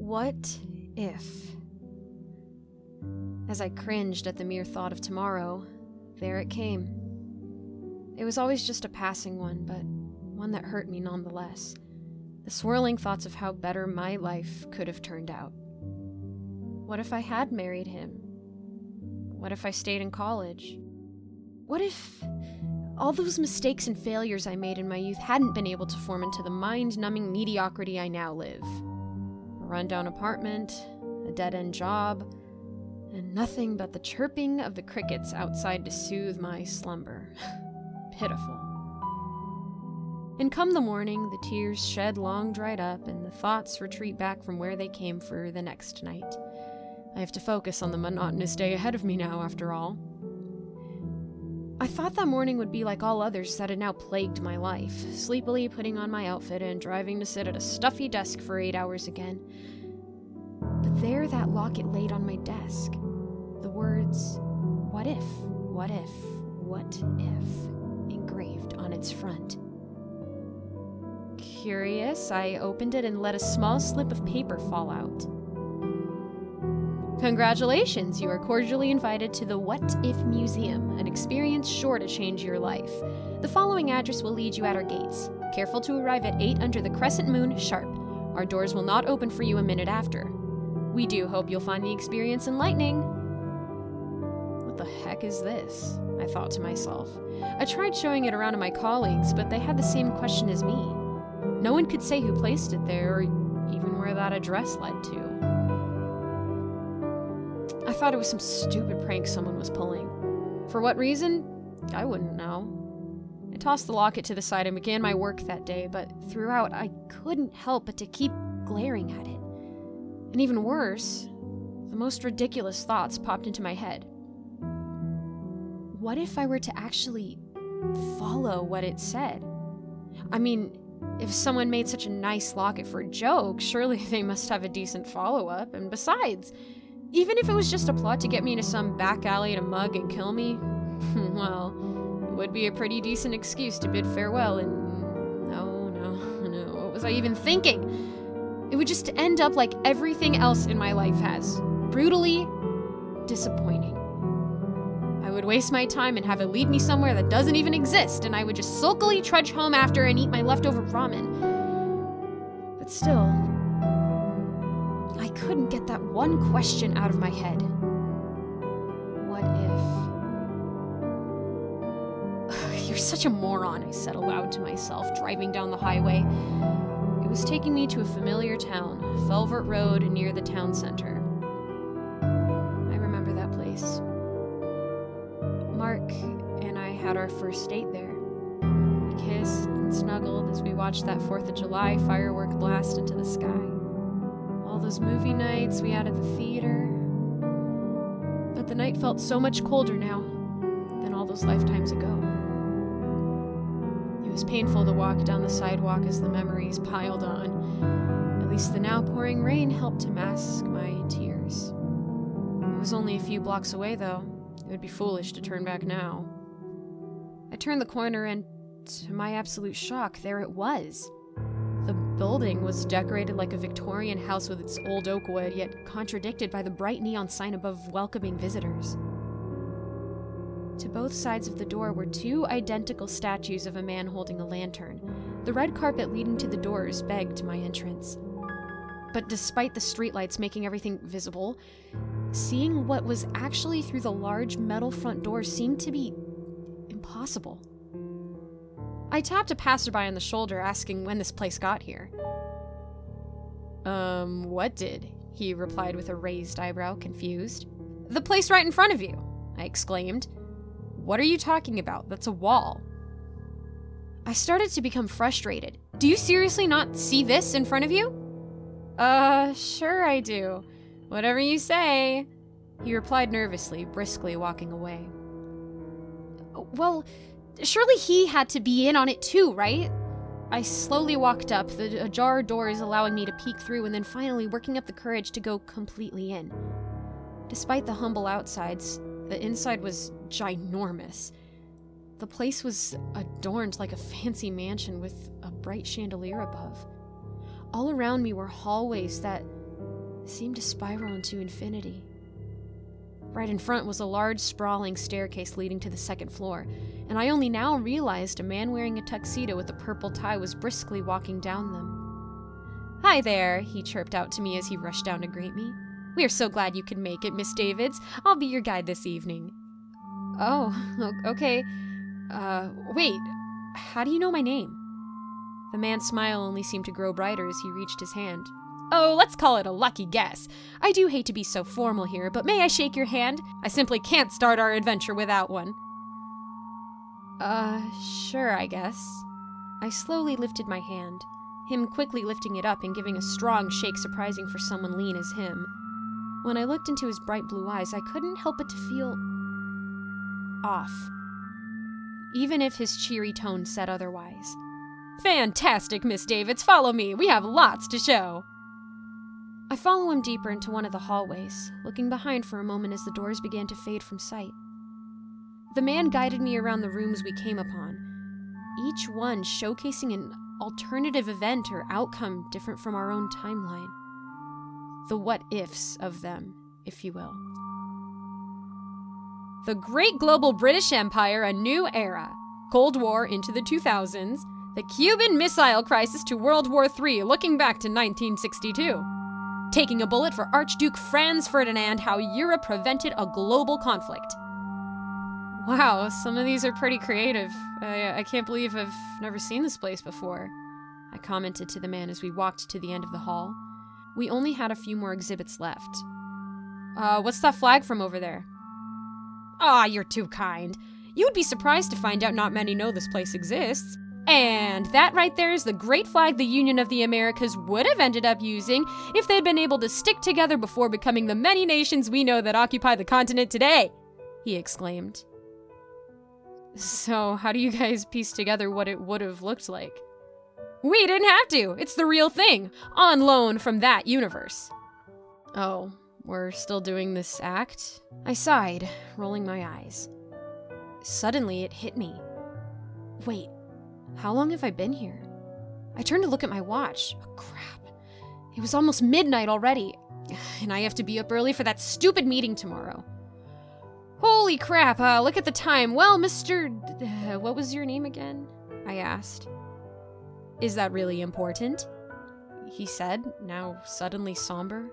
What if? As I cringed at the mere thought of tomorrow, there it came. It was always just a passing one, but one that hurt me nonetheless. The swirling thoughts of how better my life could have turned out. What if I had married him? What if I stayed in college? What if all those mistakes and failures I made in my youth hadn't been able to form into the mind-numbing mediocrity I now live? A rundown apartment, a dead-end job, and nothing but the chirping of the crickets outside to soothe my slumber. Pitiful. And come the morning, the tears shed long dried up, and the thoughts retreat back from where they came for the next night. I have to focus on the monotonous day ahead of me now, after all. I thought that morning would be like all others that had now plagued my life, sleepily putting on my outfit and driving to sit at a stuffy desk for 8 hours again. But there that locket laid on my desk. The words, "What if, what if, what if," engraved on its front. Curious, I opened it and let a small slip of paper fall out. Congratulations, you are cordially invited to the What If Museum, an experience sure to change your life. The following address will lead you at our gates. Careful to arrive at 8 under the crescent moon, sharp. Our doors will not open for you a minute after. We do hope you'll find the experience enlightening. What the heck is this? I thought to myself. I tried showing it around to my colleagues, but they had the same question as me. No one could say who placed it there, or even where that address led to. I thought it was some stupid prank someone was pulling. For what reason? I wouldn't know. I tossed the locket to the side and began my work that day, but throughout I couldn't help but to keep glaring at it. And even worse, the most ridiculous thoughts popped into my head. What if I were to actually follow what it said? I mean, if someone made such a nice locket for a joke, surely they must have a decent follow-up, and besides, even if it was just a plot to get me into some back alley to mug and kill me, well, it would be a pretty decent excuse to bid farewell and... No, what was I even thinking? It would just end up like everything else in my life has. Brutally disappointing. I would waste my time and have it lead me somewhere that doesn't even exist, and I would just sulkily trudge home after and eat my leftover ramen. But still, I couldn't get that one question out of my head. What if? You're such a moron, I said aloud to myself, driving down the highway. It was taking me to a familiar town, Velvet Road near the town center. I remember that place. Mark and I had our first date there. We kissed and snuggled as we watched that 4th of July firework blast into the sky. All those movie nights we had at the theater. But the night felt so much colder now than all those lifetimes ago. It was painful to walk down the sidewalk as the memories piled on. At least the now pouring rain helped to mask my tears. It was only a few blocks away, though. It would be foolish to turn back now. I turned the corner and, to my absolute shock, there it was. The building was decorated like a Victorian house with its old oak wood, yet contradicted by the bright neon sign above welcoming visitors. To both sides of the door were 2 identical statues of a man holding a lantern. The red carpet leading to the doors begged my entrance. But despite the streetlights making everything visible, seeing what was actually through the large metal front door seemed to be impossible. I tapped a passerby on the shoulder, asking when this place got here. What did?" he replied with a raised eyebrow, confused. "The place right in front of you," I exclaimed. "What are you talking about? That's a wall." I started to become frustrated. "Do you seriously not see this in front of you?" Sure I do. Whatever you say," he replied nervously, briskly walking away. "Well, surely he had to be in on it too, right?" I slowly walked up, the ajar doors allowing me to peek through, and then finally working up the courage to go completely in. Despite the humble outsides, the inside was ginormous. The place was adorned like a fancy mansion with a bright chandelier above. All around me were hallways that seemed to spiral into infinity. Right in front was a large, sprawling staircase leading to the second floor, and I only now realized a man wearing a tuxedo with a purple tie was briskly walking down them. "Hi there," he chirped out to me as he rushed down to greet me. "We are so glad you could make it, Miss Davids. I'll be your guide this evening." "Oh, okay. Wait, how do you know my name?" The man's smile only seemed to grow brighter as he reached his hand. "Oh, let's call it a lucky guess. I do hate to be so formal here, but may I shake your hand? I simply can't start our adventure without one." Sure, I guess." I slowly lifted my hand, him quickly lifting it up and giving a strong shake, surprising for someone lean as him. When I looked into his bright blue eyes, I couldn't help but to feel off, even if his cheery tone said otherwise. "Fantastic, Miss Davids. Follow me. We have lots to show." I follow him deeper into one of the hallways, looking behind for a moment as the doors began to fade from sight. The man guided me around the rooms we came upon, each one showcasing an alternative event or outcome different from our own timeline. The what-ifs of them, if you will. The Great Global British Empire, a new era. Cold War into the 2000s. The Cuban Missile Crisis to World War III, looking back to 1962. Taking a bullet for Archduke Franz Ferdinand, how Europe prevented a global conflict. Wow, some of these are pretty creative. I can't believe I've never seen this place before, I commented to the man as we walked to the end of the hall. We only had a few more exhibits left. What's that flag from over there?" "Ah, you're too kind. You'd be surprised to find out not many know this place exists. And that right there is the great flag the Union of the Americas would have ended up using if they'd been able to stick together before becoming the many nations we know that occupy the continent today," he exclaimed. "So how do you guys piece together what it would have looked like?" "We didn't have to. It's the real thing, on loan from that universe." "Oh, we're still doing this act?" I sighed, rolling my eyes. Suddenly it hit me. Wait. How long have I been here? I turned to look at my watch. Oh, crap. It was almost midnight already, and I have to be up early for that stupid meeting tomorrow. Holy crap, look at the time. Well, Mr. What was your name again? I asked. "Is that really important?" he said, now suddenly somber.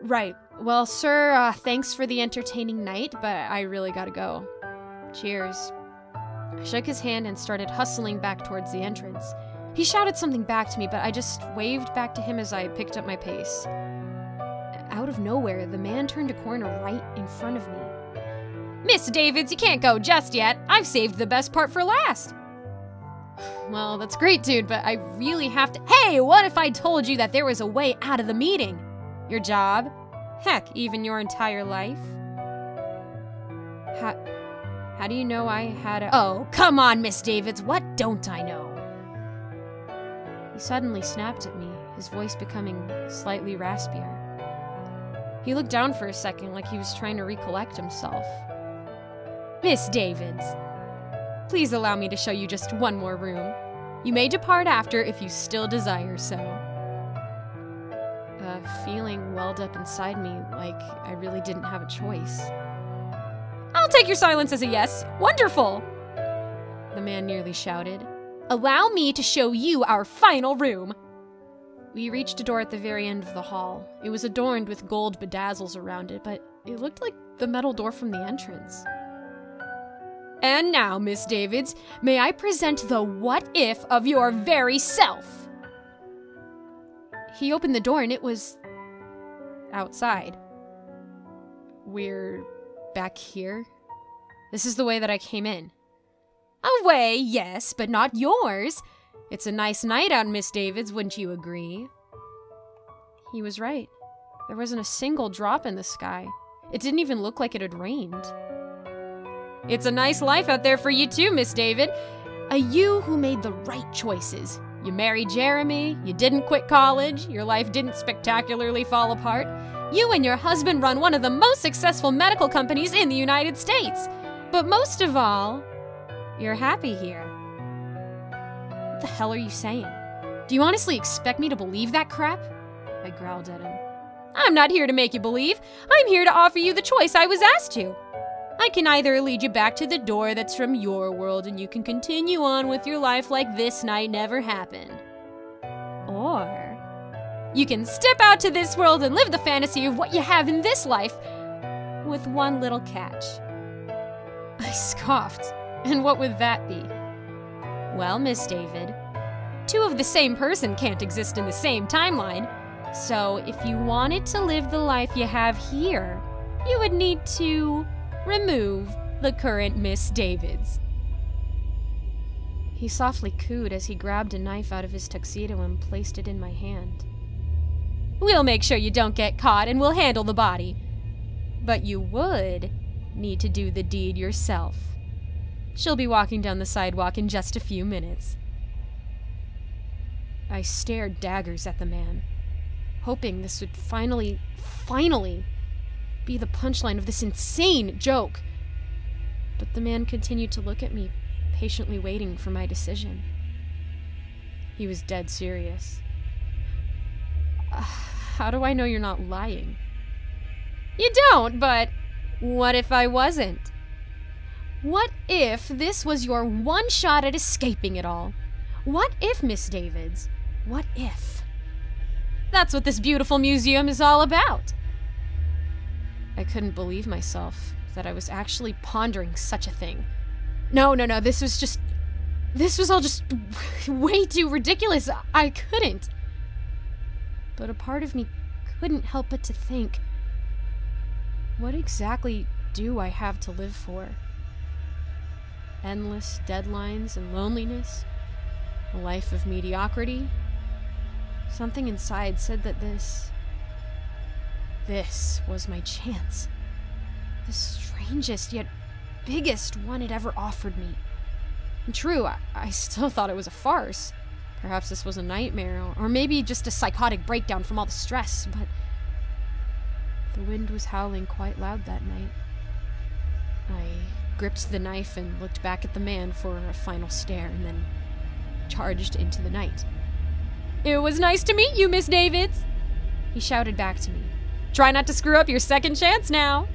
"Right. Well, sir, thanks for the entertaining night, but I really gotta go. Cheers." I shook his hand and started hustling back towards the entrance. He shouted something back to me, but I just waved back to him as I picked up my pace. Out of nowhere, the man turned a corner right in front of me. "Miss Davids, you can't go just yet. I've saved the best part for last." "Well, that's great, dude, but I really have to— Hey, what if I told you that there was a way out of the meeting? Your job? Heck, even your entire life?" How do you know I had a— "Oh, come on, Miss Davids, what don't I know?" He suddenly snapped at me, his voice becoming slightly raspier. He looked down for a second like he was trying to recollect himself. "Miss Davids, please allow me to show you just one more room. You may depart after if you still desire so." A feeling welled up inside me like I really didn't have a choice. "I'll take your silence as a yes. Wonderful!" the man nearly shouted. "Allow me to show you our final room." We reached a door at the very end of the hall. It was adorned with gold bedazzles around it, but it looked like the metal door from the entrance. "And now, Miss Davids, may I present the what-if of your very self?" He opened the door and it was outside. "We're back here? This is the way that I came in." "A way, yes, but not yours. It's a nice night out, Miss Davids, wouldn't you agree?" He was right. There wasn't a single drop in the sky. It didn't even look like it had rained. "It's a nice life out there for you too, Miss David. A you who made the right choices. You married Jeremy, you didn't quit college, your life didn't spectacularly fall apart. You and your husband run one of the most successful medical companies in the United States. But most of all, you're happy here." What the hell are you saying? Do you honestly expect me to believe that crap? I growled at him. I'm not here to make you believe. I'm here to offer you the choice I was asked to. I can either lead you back to the door that's from your world and you can continue on with your life like this night never happened. Or you can step out to this world and live the fantasy of what you have in this life, with one little catch. I scoffed. And what would that be? Well, Miss David, two of the same person can't exist in the same timeline. So if you wanted to live the life you have here, you would need to remove the current Miss Davids. He softly cooed as he grabbed a knife out of his tuxedo and placed it in my hand. We'll make sure you don't get caught and we'll handle the body. But you would need to do the deed yourself. She'll be walking down the sidewalk in just a few minutes. I stared daggers at the man, hoping this would finally be the punchline of this insane joke. But the man continued to look at me, patiently waiting for my decision. He was dead serious. How do I know you're not lying? You don't, but what if I wasn't? What if this was your one shot at escaping it all? What if, Miss Davids? What if? That's what this beautiful museum is all about. I couldn't believe myself that I was actually pondering such a thing. No, this was all just way too ridiculous. I couldn't. But a part of me couldn't help but to think, what exactly do I have to live for? Endless deadlines and loneliness? A life of mediocrity? Something inside said that this was my chance. The strangest yet biggest one it ever offered me. And true, I still thought it was a farce. Perhaps this was a nightmare, or maybe just a psychotic breakdown from all the stress, but the wind was howling quite loud that night. I gripped the knife and looked back at the man for a final stare, and then charged into the night. It was nice to meet you, Miss Davids, he shouted back to me. Try not to screw up your second chance now.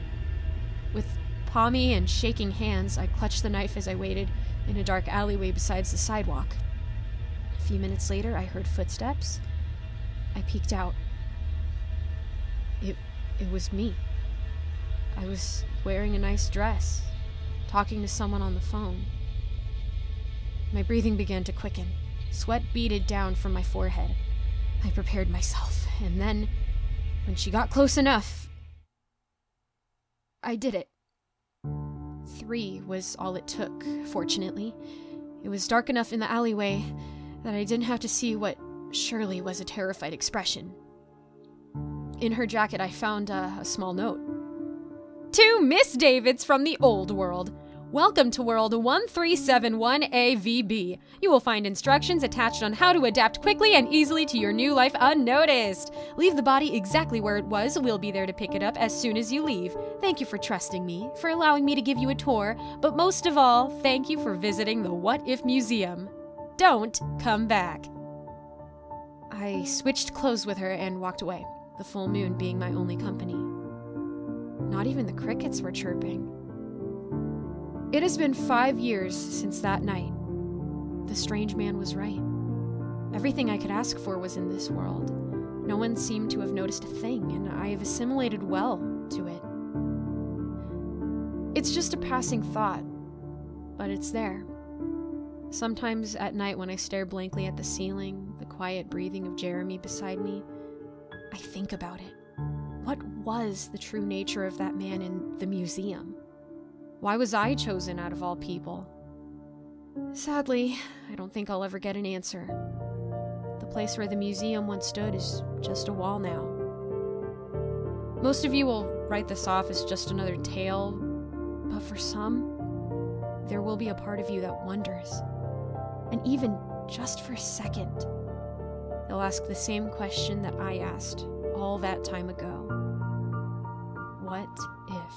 With palmy and shaking hands, I clutched the knife as I waited in a dark alleyway besides the sidewalk. A few minutes later, I heard footsteps. I peeked out. It was me. I was wearing a nice dress, talking to someone on the phone. My breathing began to quicken. Sweat beaded down from my forehead. I prepared myself, and then, when she got close enough, I did it. 3 was all it took, fortunately. It was dark enough in the alleyway that I didn't have to see what surely was a terrified expression. In her jacket, I found a small note. To Miss Davids from the old world. Welcome to World 1371AVB. You will find instructions attached on how to adapt quickly and easily to your new life unnoticed. Leave the body exactly where it was. We'll be there to pick it up as soon as you leave. Thank you for trusting me, for allowing me to give you a tour, but most of all, thank you for visiting the What If Museum. Don't come back. I switched clothes with her and walked away, the full moon being my only company. Not even the crickets were chirping. It has been 5 years since that night. The strange man was right. Everything I could ask for was in this world. No one seemed to have noticed a thing, and I have assimilated well to it. It's just a passing thought, but it's there. Sometimes at night when I stare blankly at the ceiling, the quiet breathing of Jeremy beside me, I think about it. What was the true nature of that man in the museum? Why was I chosen out of all people? Sadly, I don't think I'll ever get an answer. The place where the museum once stood is just a wall now. Most of you will write this off as just another tale, but for some, there will be a part of you that wonders. And even just for a second, they'll ask the same question that I asked all that time ago. What if?